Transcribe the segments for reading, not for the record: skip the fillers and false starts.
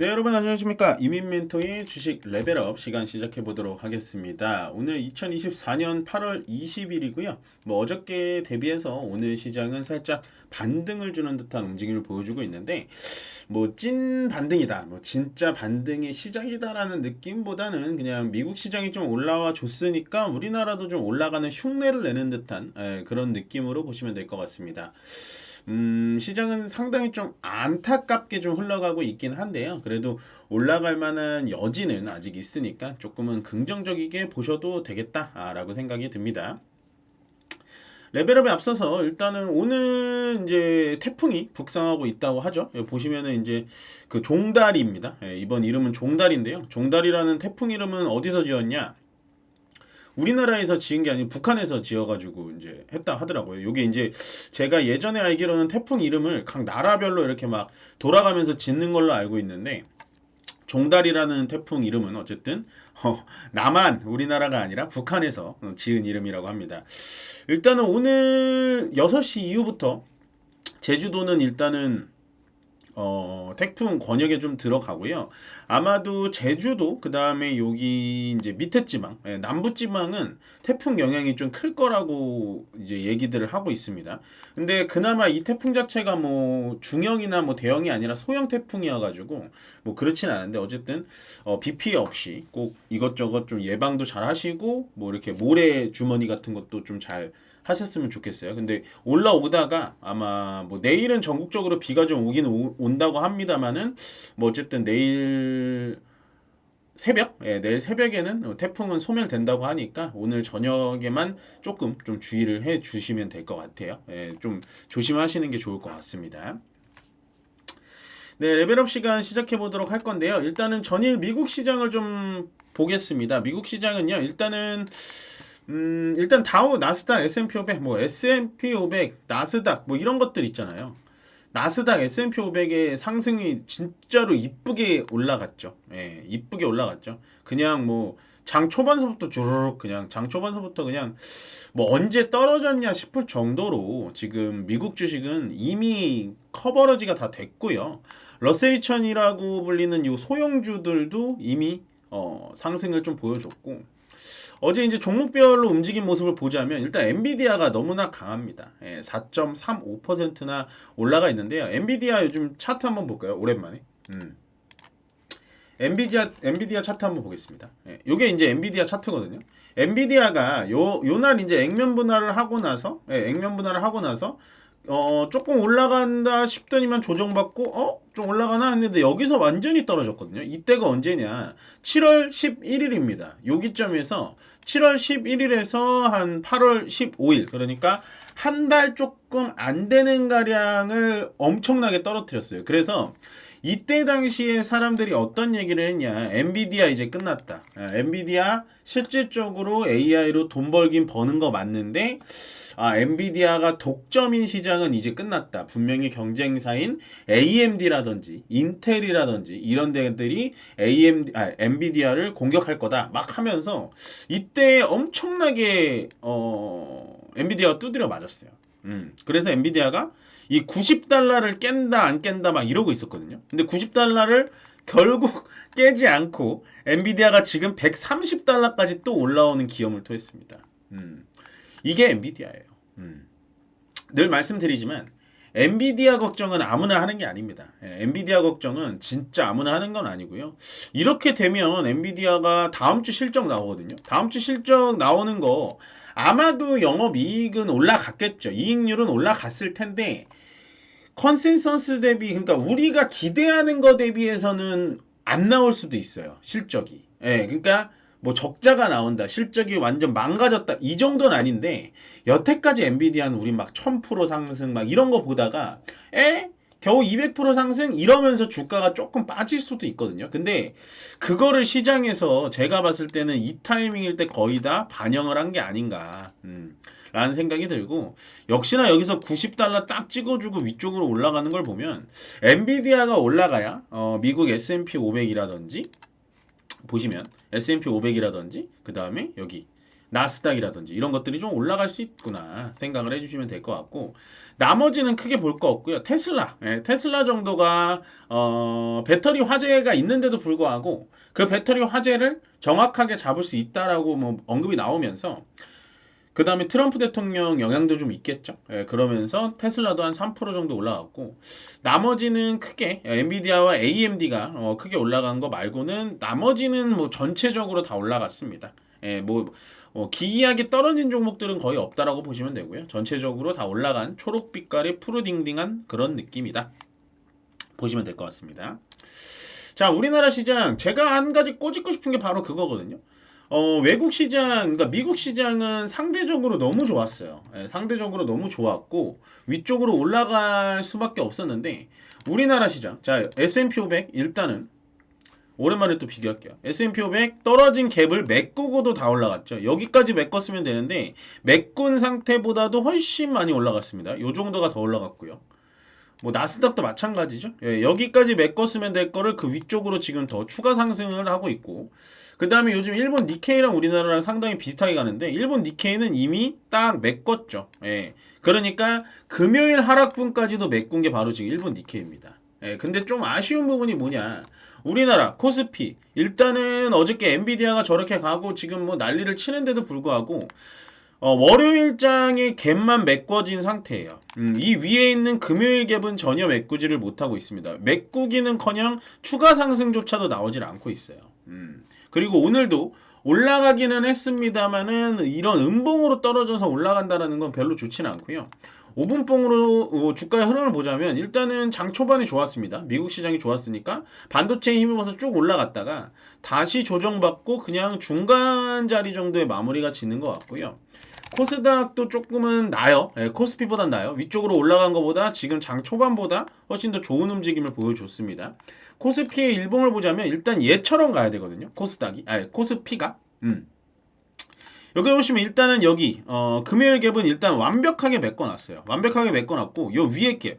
네, 여러분 안녕하십니까. 이민멘토의 주식 레벨업 시간 시작해 보도록 하겠습니다. 오늘 2024년 8월 20일이고요. 어저께 대비해서 오늘 시장은 살짝 반등을 주는 듯한 움직임을 보여주고 있는데 찐 반등이다, 진짜 반등의 시작이다라는 느낌보다는 그냥 미국 시장이 좀 올라와 줬으니까 우리나라도 좀 올라가는 흉내를 내는 듯한 그런 느낌으로 보시면 될 것 같습니다. 시장은 상당히 좀 안타깝게 좀 흘러가고 있긴 한데요. 그래도 올라갈 만한 여지는 아직 있으니까 조금은 긍정적이게 보셔도 되겠다라고 생각이 듭니다. 레벨업에 앞서서 일단은 오늘 이제 태풍이 북상하고 있다고 하죠. 여기 보시면은 이제 그 종다리입니다. 이번 이름은 종다리인데요. 종다리라는 태풍 이름은 어디서 지었냐? 우리나라에서 지은 게 아니고 북한에서 지어가지고 이제 했다 하더라고요. 요게 이제 제가 예전에 알기로는 태풍 이름을 각 나라별로 이렇게 막 돌아가면서 짓는 걸로 알고 있는데 종달이라는 태풍 이름은 어쨌든 남한 우리나라가 아니라 북한에서 지은 이름이라고 합니다. 일단은 오늘 6시 이후부터 제주도는 일단은 태풍 권역에 좀 들어가고요. 아마도 제주도, 그 다음에 여기 이제 밑에 지방, 남부 지방은 태풍 영향이 좀 클 거라고 이제 얘기들을 하고 있습니다. 근데 그나마 이 태풍 자체가 중형이나 대형이 아니라 소형 태풍이어가지고 그렇진 않은데 어쨌든 비 피해 없이 꼭 이것저것 좀 예방도 잘 하시고 이렇게 모래 주머니 같은 것도 좀 잘 하셨으면 좋겠어요. 근데 올라오다가 아마 내일은 전국적으로 비가 좀 오긴 온다고 합니다만은 어쨌든 내일 새벽, 내일 새벽에는 태풍은 소멸된다고 하니까 오늘 저녁에만 조금 좀 주의를 해 주시면 될 것 같아요. 좀 조심하시는 게 좋을 것 같습니다. 네, 레벨업 시간 시작해 보도록 할 건데요. 일단은 전일 미국 시장을 좀 보겠습니다. 미국 시장은요, 일단 다우, 나스닥, S&P 500, S&P 500, 나스닥 이런 것들 있잖아요. 나스닥, S&P 500의 상승이 진짜로 이쁘게 올라갔죠. 이쁘게 올라갔죠. 그냥 장 초반서부터 주르륵 그냥 장 초반서부터 그냥 언제 떨어졌냐 싶을 정도로 지금 미국 주식은 이미 커버러지가 다 됐고요. 러셀 2000이라고 불리는 요 소형주들도 이미 상승을 좀 보여줬고, 어제 이제 종목별로 움직인 모습을 보자면 일단 엔비디아가 너무나 강합니다. 4.35%나 올라가 있는데요. 엔비디아 요즘 차트 한번 볼까요? 오랜만에. 엔비디아 차트 한번 보겠습니다. 요게 이제 엔비디아 차트거든요. 엔비디아가 요날 이제 액면 분할을 하고 나서 조금 올라간다 싶더니만 조정받고 좀 올라가나 했는데 여기서 완전히 떨어졌거든요. 이때가 언제냐? 7월 11일입니다. 여기점에서 7월 11일에서 한 8월 15일, 그러니까 한 달 조금 안 되는 가량을 엄청나게 떨어뜨렸어요. 그래서 이때 당시에 사람들이 어떤 얘기를 했냐? 엔비디아 이제 끝났다. 엔비디아 실질적으로 AI로 돈 벌긴 버는 거 맞는데 엔비디아가 독점인 시장은 이제 끝났다. 분명히 경쟁사인 AMD라든지 인텔이라든지 이런 데들이 엔비디아를 공격할 거다 막 하면서 이때 엄청나게 엔비디아가 두드려 맞았어요. 그래서 엔비디아가 이 90달러를 깬다 안 깬다 막 이러고 있었거든요. 근데 90달러를 결국 깨지 않고 엔비디아가 지금 130달러까지 또 올라오는 기염을 토했습니다. 이게 엔비디아예요. 늘 말씀드리지만 엔비디아 걱정은 아무나 하는 게 아닙니다. 엔비디아 걱정은 진짜 아무나 하는 건 아니고요. 이렇게 되면 엔비디아가 다음 주 실적 나오거든요. 다음 주 실적 나오는 거 아마도 영업이익은 올라갔겠죠. 이익률은 올라갔을 텐데 컨센서스 대비, 그러니까 우리가 기대하는 거 대비해서는 안 나올 수도 있어요. 실적이. 그러니까 적자가 나온다, 실적이 완전 망가졌다, 이 정도는 아닌데 여태까지 엔비디아는 우리 막 1000% 상승 막 이런 거 보다가 겨우 200% 상승 이러면서 주가가 조금 빠질 수도 있거든요. 근데 그거를 시장에서 제가 봤을 때는 이 타이밍일 때 거의 다 반영을 한 게 아닌가 라는 생각이 들고, 역시나 여기서 90달러 딱 찍어주고 위쪽으로 올라가는 걸 보면 엔비디아가 올라가야 미국 S&P 500이라든지 보시면 S&P 500이라든지 그 다음에 여기 나스닥이라든지 이런 것들이 좀 올라갈 수 있구나 생각을 해주시면 될 것 같고, 나머지는 크게 볼 거 없고요. 테슬라, 테슬라 정도가 배터리 화재가 있는데도 불구하고 그 배터리 화재를 정확하게 잡을 수 있다라고 뭐 언급이 나오면서, 그 다음에 트럼프 대통령 영향도 좀 있겠죠. 그러면서 테슬라도 한 3% 정도 올라갔고, 나머지는 크게 엔비디아와 AMD가 크게 올라간 거 말고는 나머지는 뭐 전체적으로 다 올라갔습니다. 기이하게 떨어진 종목들은 거의 없다라고 보시면 되고요. 전체적으로 다 올라간 초록빛깔의 푸르딩딩한 그런 느낌이다 보시면 될 것 같습니다. 자, 우리나라 시장 제가 한 가지 꼬집고 싶은 게 바로 그거거든요. 외국 시장, 그러니까 미국 시장은 상대적으로 너무 좋았어요. 상대적으로 너무 좋았고 위쪽으로 올라갈 수밖에 없었는데, 우리나라 시장, 자, S&P 500 일단은 오랜만에 또 비교할게요. S&P 500 떨어진 갭을 메꾸고도 다 올라갔죠. 여기까지 메꿨으면 되는데 메꾼 상태보다도 훨씬 많이 올라갔습니다. 요 정도가 더 올라갔고요. 뭐 나스닥도 마찬가지죠. 여기까지 메꿨으면 될 거를 그 위쪽으로 지금 더 추가 상승을 하고 있고, 그 다음에 요즘 일본 니케이랑 우리나라랑 상당히 비슷하게 가는데, 일본 니케이는 이미 딱 메꿨죠. 그러니까 금요일 하락분까지도 메꾼 게 바로 지금 일본 니케이입니다. 근데 좀 아쉬운 부분이 뭐냐, 우리나라 코스피 일단은 어저께 엔비디아가 저렇게 가고 지금 뭐 난리를 치는데도 불구하고 월요일장의 갭만 메꿔진 상태예요. 이 위에 있는 금요일 갭은 전혀 메꾸지를 못하고 있습니다. 메꾸기는커녕 추가 상승조차도 나오질 않고 있어요. 그리고 오늘도 올라가기는 했습니다만은 이런 음봉으로 떨어져서 올라간다라는 건 별로 좋지는 않고요. 5분봉으로 주가의 흐름을 보자면 일단은 장 초반에 좋았습니다. 미국 시장이 좋았으니까 반도체에 힘입어서 쭉 올라갔다가 다시 조정받고 그냥 중간 자리 정도의 마무리가 짓는 것 같고요. 코스닥도 조금은 나요. 코스피보단 나요. 위쪽으로 올라간 것보다 지금 장 초반보다 훨씬 더 좋은 움직임을 보여줬습니다. 코스피의 일봉을 보자면 일단 얘처럼 가야 되거든요. 코스피가. 여기 보시면 일단은 여기 금요일 갭은 일단 완벽하게 메꿔놨어요. 완벽하게 메꿔놨고 요 위에 갭.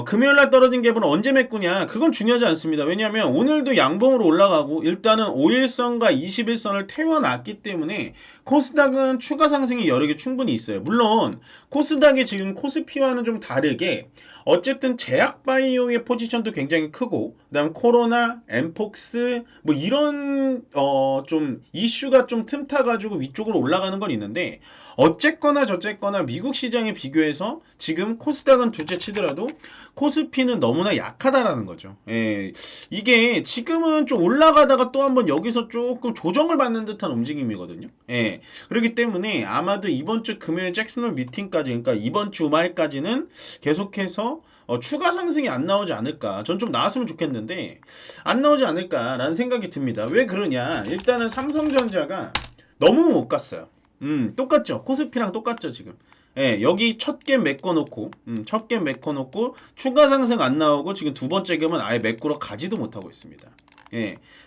금요일날 떨어진 갭은 언제 메꾸냐, 그건 중요하지 않습니다. 왜냐하면 오늘도 양봉으로 올라가고 일단은 5일선과 21선을 태워놨기 때문에 코스닥은 추가 상승이 여러 개 충분히 있어요. 물론 코스닥이 지금 코스피와는 좀 다르게 어쨌든 제약바이오의 포지션도 굉장히 크고, 그다음 코로나, 엠폭스 뭐 이런 좀 이슈가 좀 틈타가지고 위쪽으로 올라가는 건 있는데, 어쨌거나 저쨌거나 미국 시장에 비교해서 지금 코스닥은 둘째 치더라도 코스피는 너무나 약하다라는 거죠. 이게 지금은 좀 올라가다가 또 한번 여기서 조금 조정을 받는 듯한 움직임이거든요. 그렇기 때문에 아마도 이번 주 금요일 잭슨홀 미팅까지, 그러니까 이번 주말까지는 계속해서 추가 상승이 안 나오지 않을까. 전 좀 나왔으면 좋겠는데 안 나오지 않을까라는 생각이 듭니다. 왜 그러냐, 일단은 삼성전자가 너무 못 갔어요. 똑같죠. 코스피랑 똑같죠 지금. 여기 첫 갭 메꿔놓고 첫 갭 메꿔놓고 추가 상승 안 나오고 지금 두 번째 갭은 아예 메꾸러 가지도 못하고 있습니다.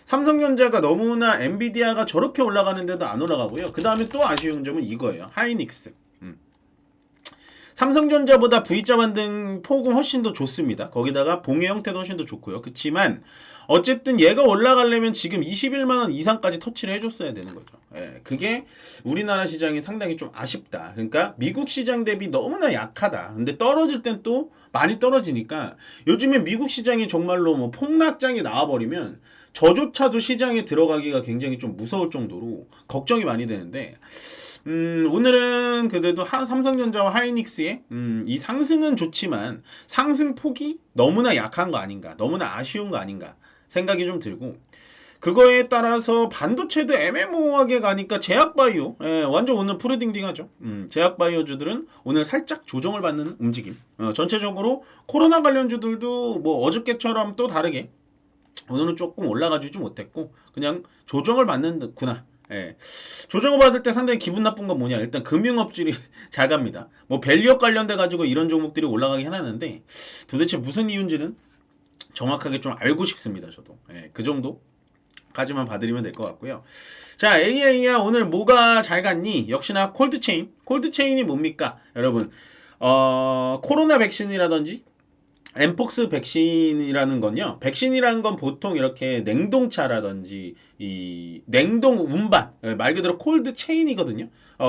삼성전자가 너무나 엔비디아가 저렇게 올라가는데도 안 올라가고요. 그 다음에 또 아쉬운 점은 이거예요. 하이닉스. 삼성전자보다 V자 반등 폭은 훨씬 더 좋습니다. 거기다가 봉의 형태도 훨씬 더 좋고요. 그렇지만 어쨌든 얘가 올라가려면 지금 21만원 이상까지 터치를 해줬어야 되는 거죠. 그게 우리나라 시장이 상당히 좀 아쉽다. 그러니까 미국 시장 대비 너무나 약하다. 근데 떨어질 땐 또 많이 떨어지니까 요즘에 미국 시장이 정말로 뭐 폭락장이 나와버리면 저조차도 시장에 들어가기가 굉장히 좀 무서울 정도로 걱정이 많이 되는데, 오늘은 그래도 삼성전자와 하이닉스의 이 상승은 좋지만 상승폭이 너무나 약한 거 아닌가, 너무나 아쉬운 거 아닌가 생각이 좀 들고, 그거에 따라서 반도체도 애매모호하게 가니까 제약바이오 완전 오늘 푸르딩딩하죠. 제약바이오주들은 오늘 살짝 조정을 받는 움직임. 전체적으로 코로나 관련주들도 뭐 어저께처럼 또 다르게 오늘은 조금 올라가주지 못했고 그냥 조정을 받는구나. 조정을 받을 때 상당히 기분 나쁜 건 뭐냐, 일단 금융업질이 잘 갑니다. 뭐 밸류업 관련돼 가지고 이런 종목들이 올라가긴 하는데 도대체 무슨 이유인지는 정확하게 좀 알고 싶습니다. 저도 그 정도까지만 봐드리면 될 것 같고요. 자, AI야 오늘 뭐가 잘 갔니? 역시나 콜드체인이 뭡니까 여러분? 코로나 백신이라든지 엠폭스 백신이라는 건요. 백신이라는 건 보통 이렇게 냉동차라든지 이 냉동 운반, 말 그대로 콜드 체인이거든요.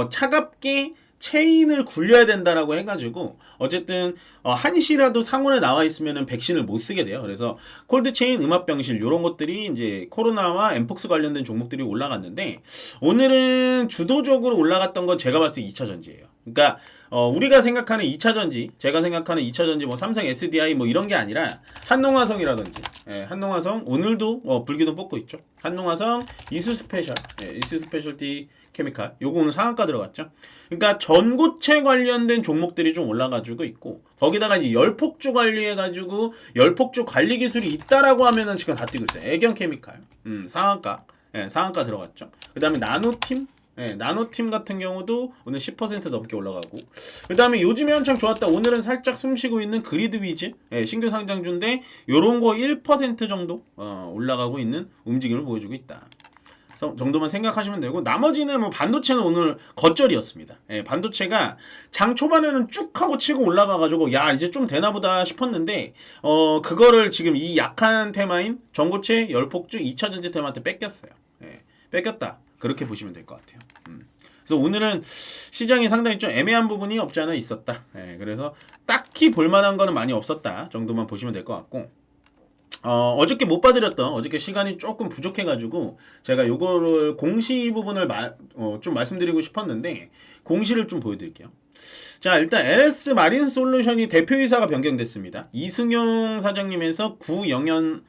차갑게 체인을 굴려야 된다라고 해가지고 어쨌든 한시라도 상온에 나와 있으면은 백신을 못 쓰게 돼요. 그래서 콜드 체인, 음압병실 이런 것들이 이제 코로나와 엠폭스 관련된 종목들이 올라갔는데 오늘은 주도적으로 올라갔던 건 제가 봤을 때 2차 전지예요. 그러니까 우리가 생각하는 2차 전지, 제가 생각하는 2차 전지 뭐 삼성 SDI 뭐 이런 게 아니라 한농화성이라든지, 한농화성 오늘도 불기둥 뽑고 있죠. 한농화성, 이수스페셜, 이수스페셜티 케미칼, 요거 오늘 상한가 들어갔죠. 그러니까 전고체 관련된 종목들이 좀 올라가지고 있고 거기다가 이제 열폭주 관리해가지고 열폭주 관리 기술이 있다라고 하면은 지금 다 뛰고 있어요. 애경 케미칼, 상한가, 상한가 들어갔죠. 그 다음에 나노팀. 나노팀 같은 경우도 오늘 10% 넘게 올라가고 그 다음에 요즘에 한창 좋았다 오늘은 살짝 숨쉬고 있는 그리드 위즈 신규 상장주인데 요런 거 1% 정도 올라가고 있는 움직임을 보여주고 있다 정도만 생각하시면 되고 나머지는 뭐 반도체는 오늘 겉절이었습니다. 반도체가 장 초반에는 쭉 하고 치고 올라가가지고 야 이제 좀 되나보다 싶었는데 그거를 지금 이 약한 테마인 전고체 열폭주 2차전지 테마한테 뺏겼어요. 뺏겼다. 그렇게 보시면 될 것 같아요. 그래서 오늘은 시장이 상당히 좀 애매한 부분이 없지 않아 있었다. 그래서 딱히 볼만한 거는 많이 없었다 정도만 보시면 될 것 같고 어저께 못 봐드렸던 어저께 시간이 조금 부족해가지고 제가 요거를 공시 부분을 좀 말씀드리고 싶었는데 공시를 좀 보여드릴게요. 자 일단 LS 마린 솔루션이 대표이사가 변경됐습니다. 이승용 사장님에서 구영헌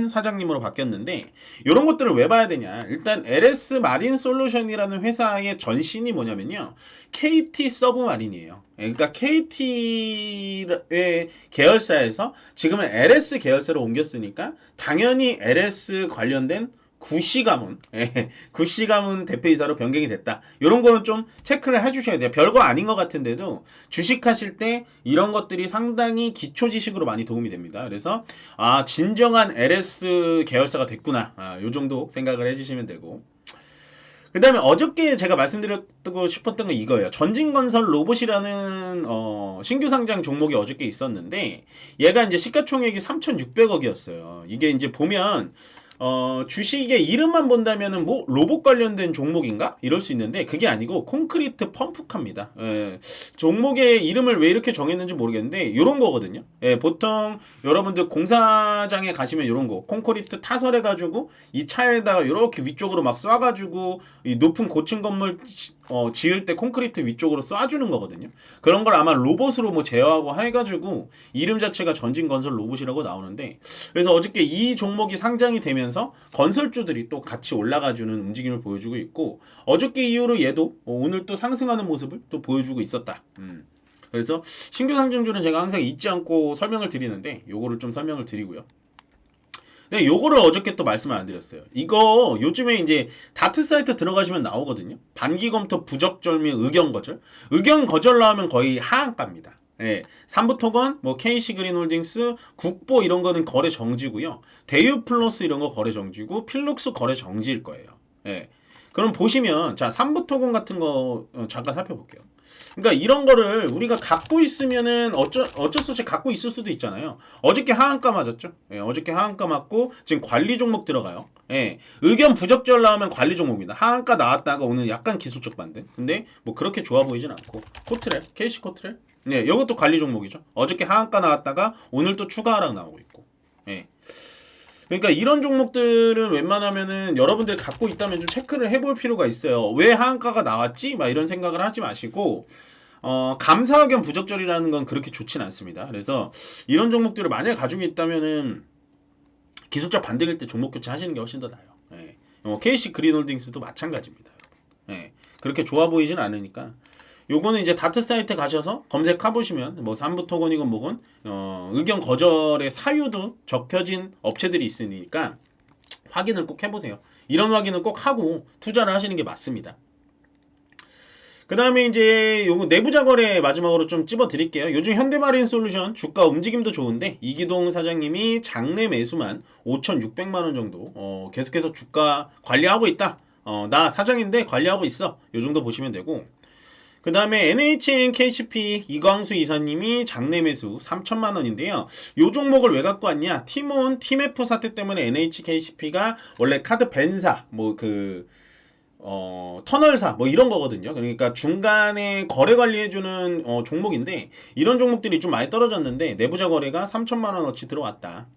사장님으로 바뀌었는데 이런 것들을 왜 봐야 되냐. 일단 LS 마린 솔루션이라는 회사의 전신이 뭐냐면요. KT 서브마린이에요. 그러니까 KT의 계열사에서 지금은 LS 계열사로 옮겼으니까 당연히 LS 관련된 구시가문 대표이사로 변경이 됐다. 이런 거는 좀 체크를 해주셔야 돼요. 별거 아닌 것 같은데도 주식하실 때 이런 것들이 상당히 기초 지식으로 많이 도움이 됩니다. 그래서 진정한 LS 계열사가 됐구나. 요 정도 생각을 해주시면 되고. 그 다음에 어저께 제가 말씀드리고 싶었던 건 이거예요. 전진건설 로봇이라는 신규 상장 종목이 어저께 있었는데 얘가 이제 시가총액이 3,600억이었어요. 이게 이제 보면 주식의 이름만 본다면은 뭐 로봇 관련된 종목인가? 이럴 수 있는데 그게 아니고 콘크리트 펌프카입니다. 종목의 이름을 왜 이렇게 정했는지 모르겠는데 이런 거거든요. 보통 여러분들 공사장에 가시면 이런 거 콘크리트 타설해 가지고 이 차에다가 이렇게 위쪽으로 막 쏴가지고 이 높은 고층 건물 지을 때 콘크리트 위쪽으로 쏴주는 거거든요. 그런 걸 아마 로봇으로 뭐 제어하고 해가지고 이름 자체가 전진건설 로봇이라고 나오는데 그래서 어저께 이 종목이 상장이 되면서 건설주들이 또 같이 올라가주는 움직임을 보여주고 있고 어저께 이후로 얘도 오늘 또 상승하는 모습을 또 보여주고 있었다. 그래서 신규 상장주는 제가 항상 잊지 않고 설명을 드리는데 요거를 좀 설명을 드리고요. 네, 요거를 어저께 또 말씀을 안 드렸어요. 이거 요즘에 이제 다트 사이트 들어가시면 나오거든요. 반기 검토 부적절 및 의견 거절. 의견 거절 나오면 거의 하한가입니다. 삼부토건, 뭐 KC 그린홀딩스, 국보 이런 거는 거래 정지고요. 대유 플러스 이런 거 거래 정지고 필룩스 거래 정지일 거예요. 그럼 보시면 자 삼부토건 같은 거 잠깐 살펴볼게요. 그러니까 이런 거를 우리가 갖고 있으면은 어쩔 수 없이 갖고 있을 수도 있잖아요. 어저께 하한가 맞았죠? 어저께 하한가 맞고 지금 관리 종목 들어가요. 의견 부적절 나오면 관리 종목입니다. 하한가 나왔다가 오늘 약간 기술적 반등. 근데 뭐 그렇게 좋아 보이진 않고 코트랩, KC 코트랩. 이것도 관리 종목이죠. 어저께 하한가 나왔다가 오늘 또 추가 하락 나오고 있고. 그러니까 이런 종목들은 웬만하면은 여러분들 갖고 있다면 좀 체크를 해볼 필요가 있어요. 왜 하한가가 나왔지? 막 이런 생각을 하지 마시고 감사 의견 부적절이라는 건 그렇게 좋진 않습니다. 그래서 이런 종목들을 만약에 가지고 있다면은 기술적 반등일 때 종목 교체 하시는 게 훨씬 더 나아요. KC 그린홀딩스도 마찬가지입니다. 그렇게 좋아 보이진 않으니까 요거는 이제 다트 사이트 가셔서 검색해 보시면 뭐 삼부토건이건 뭐건 의견 거절의 사유도 적혀진 업체들이 있으니까 확인을 꼭 해보세요. 이런 확인을 꼭 하고 투자를 하시는 게 맞습니다. 그 다음에 이제 요거 내부자 거래 마지막으로 좀 찝어 드릴게요. 요즘 현대마린 솔루션 주가 움직임도 좋은데 이기동 사장님이 장내 매수만 5,600만원 정도 계속해서 주가 관리하고 있다. 나 사장인데 관리하고 있어. 요 정도 보시면 되고 그 다음에 NHN KCP 이광수 이사님이 장내 매수 3천만 원인데요. 요 종목을 왜 갖고 왔냐? 티몬, 티메프 사태 때문에 NH KCP가 원래 카드 벤사, 터널사 뭐 이런 거거든요. 그러니까 중간에 거래 관리해주는 종목인데 이런 종목들이 좀 많이 떨어졌는데 내부자 거래가 3천만 원어치 들어왔다.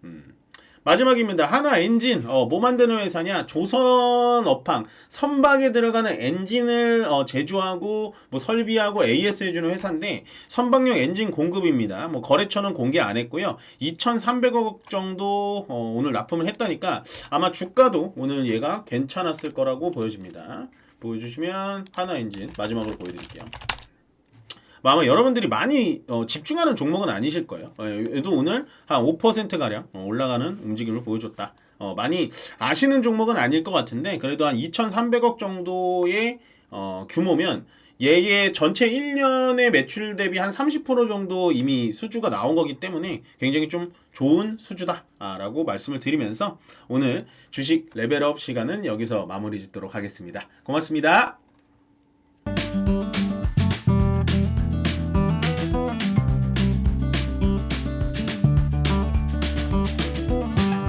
마지막입니다. 하나 엔진 뭐 만드는 회사냐? 조선업황 선박에 들어가는 엔진을 제조하고 뭐 설비하고 AS 해주는 회사인데 선박용 엔진 공급입니다. 뭐 거래처는 공개 안 했고요. 2,300억 정도 오늘 납품을 했다니까 아마 주가도 오늘 얘가 괜찮았을 거라고 보여집니다. 보여주시면 하나 엔진 마지막으로 보여드릴게요. 아마 여러분들이 많이 집중하는 종목은 아니실 거예요. 얘도 오늘 한 5%가량 올라가는 움직임을 보여줬다. 많이 아시는 종목은 아닐 것 같은데 그래도 한 2,300억 정도의 규모면 얘의 전체 1년의 매출 대비 한 30% 정도 이미 수주가 나온 거기 때문에 굉장히 좀 좋은 수주다 라고 말씀을 드리면서 오늘 주식 레벨업 시간은 여기서 마무리 짓도록 하겠습니다. 고맙습니다.